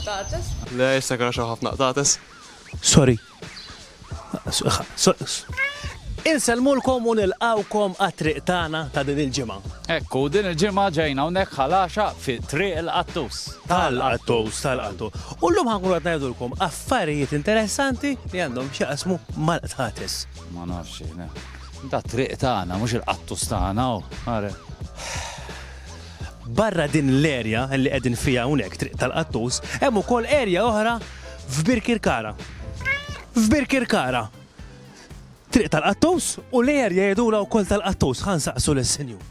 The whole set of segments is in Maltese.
qtates. Le, issa kara xi ħafna qtates. Sorry. Inselmulkom u nilqawkom għat-triq tagħna ta' din il-ġimgħa. Ekku, din il-ġimgħa ġejna hawnhekk ħalaxa fi triq il-Qattus. Tal-Qattus. U llum ħankunu qed ngħidulkom affarijiet interessanti li għandhom x'jaqsmu mal-qtates. Ma nafx jiena. Da triq tagħna mhux il-Qattus tagħna ħare. Barra din l-erja li qegħdin fiha hawnhekk triq tal-Qattus, hemm ukoll erja oħra f'Birkirkara. F'Birkirkara. Triq tal-Qattus u l-erja jgħidula wkoll tal-Qattus, ħansaqsu lis-Sinjur.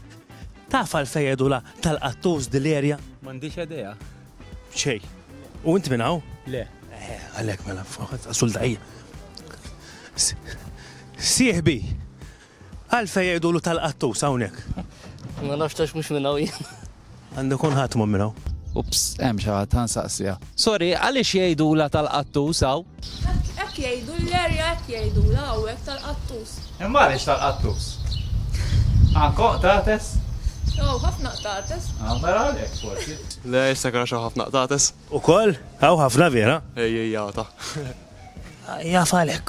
Taf għalfejn jgħidula tal-Qattus din l-erja? M'għandix idea. Xej. U inti minn hawn? Le. Għalhekk mela sul daqija. Sieħbi. Għalfejn jgħidulu tal-Qattus hawnhekk. Ma nafx tax mhux minn hawn. Għandu kun ħatmu minn hawn. Ups, hemm xi ħadd ħansaqsija. Sorry, għaliex jgħidula tal-Qattus hawn? Hekk jgħidu l-erja hekk jgħidula hawnhekk tal-Qattus. Imma għaliex tal-Qattus? Anko qtates? Ħafna qtates. Mela għalhekk forsi. Le, issa kara xi ħafna qtates. Ukoll hawn ħafna vera. Ejjejjata. Jaf għalhekk.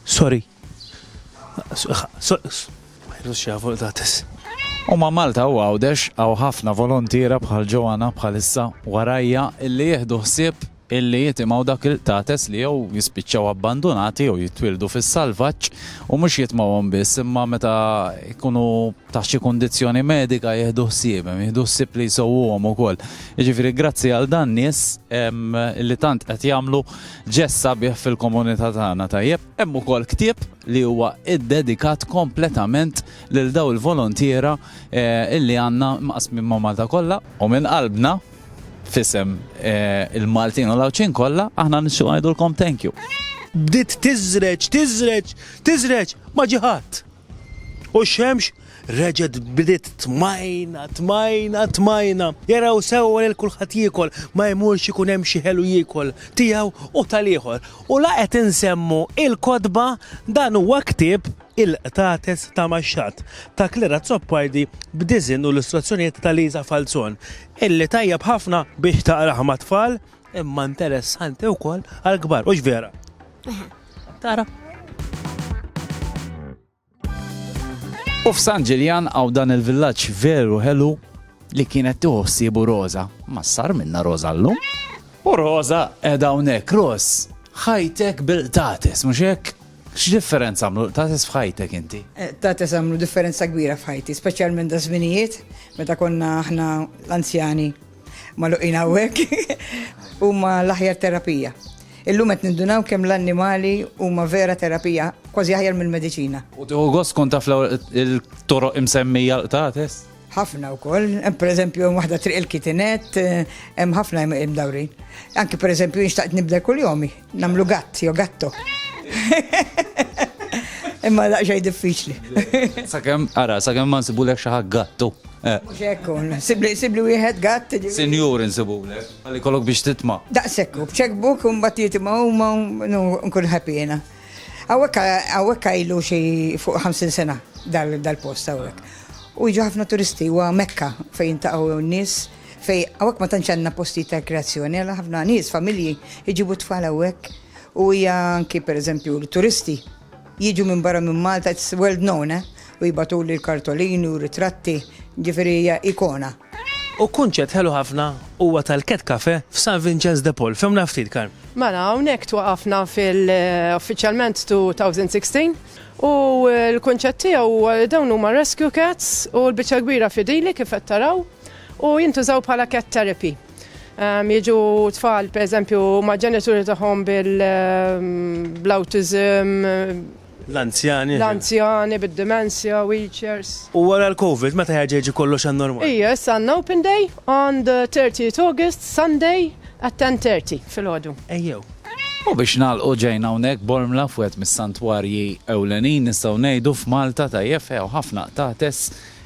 Sorry. Ma jridux jafu l-qtates. U ma Malta u għawdex għaw ħafna volontira bħal ġowana bħalissa warajja illi jieħdu ħsieb illi jitimaw dak il-qtates li jew jispiċċaw abbandonati jew jitwildu fis-salvaġġ u mhux jitmawhom biss imma meta jkunu taħt xi kundizzjoni medika jieħdu ħsieb li jsowwuhom ukoll. Jiġifieri grazzi għal dan nies li tant qed jagħmlu ġessa bih fil-komunità tagħna tajjeb. Hemm ukoll ktieb li huwa iddedikat kompletament lil daw il-volontiera illi għandna mqasmin ma' Malta kollha u minn qalbna fisem il-Maltin u l-Awċin kollha aħna nixtiequ ngħidulkom thank you. Bdiet tiżreġ ma ġiħat. U x-xemx reġed bdiet tmajna. Jaraw sewwa lil kulħadd jiekol ma jmurx ikun hemm xi ħelu jiekol tiegħu u tal-ieħor. U la qed insemmu il-kodba dan huwa ktieb il-qtates ta' Maxxat ta' Klera Zoppajdi b'diżin u l-istruzzjonijiet ta' Liza Falzon illi tajjeb ħafna biex taqrah ma' tfal imma interessanti wkoll għall-kbar, u x'vera. Tara. U f'San Ġiljan għaw dan il-villaġġ veru ħelu li kienet tuħsibu Rosa. Ma sar minna Rosa llum. U Rosa qiegħda hawnhekk, Ros, ħajtek bil-qtates, mhux hekk? X'differenza għamlu qtates f'ħajtek inti? Qtates għamlu differenza kbira f'ħajti, speċjalment da żminijiet meta konna aħna l-anzjani magħluqin hawnhekk huma l-aħjar terapija. Illum qed nindunaw kemm l-annimali huma vera terapija, kważi aħjar mill-mediċina. U tieħu gost kont taf il-toroq imsemmija l-qtates? Ħafna wkoll, hemm pereżempju waħda triq il-kitinet, hemm ħafna imdawrin. Anke pereżempju nixtaqt nibda kull jomi, nagħmlu gatt jew gatto. Imma daqsxejn diffiċli. Sakemm ma nsibulek xi ħadd gattu. Mhux hekk sibli wieħed gatt. Sinjur insibulek, għalli kollok biex titma'. Daqshekk, b'checkbook u mbagħad jitimgħu huma nkun happy jiena. Hawnhekk ilu xi fuq 50 sena dal-post hawnhekk. U jiġu ħafna turisti huwa Mekka fejn taqgħu n-nies fejn hawnhekk ma tantx għandna postijiet ta' rekreazzjoni għal ħafna nies, familji jiġibu tfal hawnhekk. U hija anki pereżempju l-turisti jiġu minn barra minn Malta, it's well known, u jibatu li l-kartolini u ritratti, ġifieri hija ikona. U kunċett ħelu ħafna huwa tal-Ket Cafe f'San Vincenz de Paul. Femna ftit Karm. Mela hawnhekk twaqafna uffiċjalment 2016 u l-kunċett tiegħu dawn huma rescue cats u l-biċċa kbira fidili kif qed taraw u jintużaw bħala cat therapy. Jiġu tfal, per eżempju, ma' ġenituri tagħhom bil-autism, l-anzjani, bid-demenzja, wheelchairs. U wara l-Covid, meta ħarġeġi kollox għan-normal? Yes, għandna open day on the 30th August, Sunday at 10:30 fil-ħodu. Ejjew. U biex nagħlqu ġejna hawnhekk Bormla fuq mis-santwarji ewlenin nistgħu ngħidu f'Malta tajjeb few ħafna qtates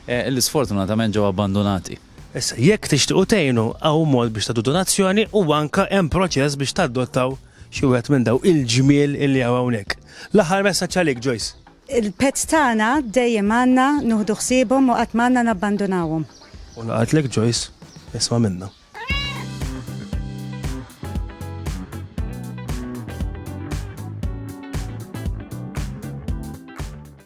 li sfortunatament ġew abbandonati. Issa, jekk tixtiequ tgħinu hawn mod biex tagħtu donazzjoni u anke hemm proċess biex tadottaw xi wieħed minn daw il-ġmiel illi hawnhekk. L-aħħar messaġġ għalik, Joyce. Il-pets tagħna dejjem għandna nuħdu ħsiebhom u qatt m'għandna nabbandunawhom. U laqatlek Joyce, isma' minnha.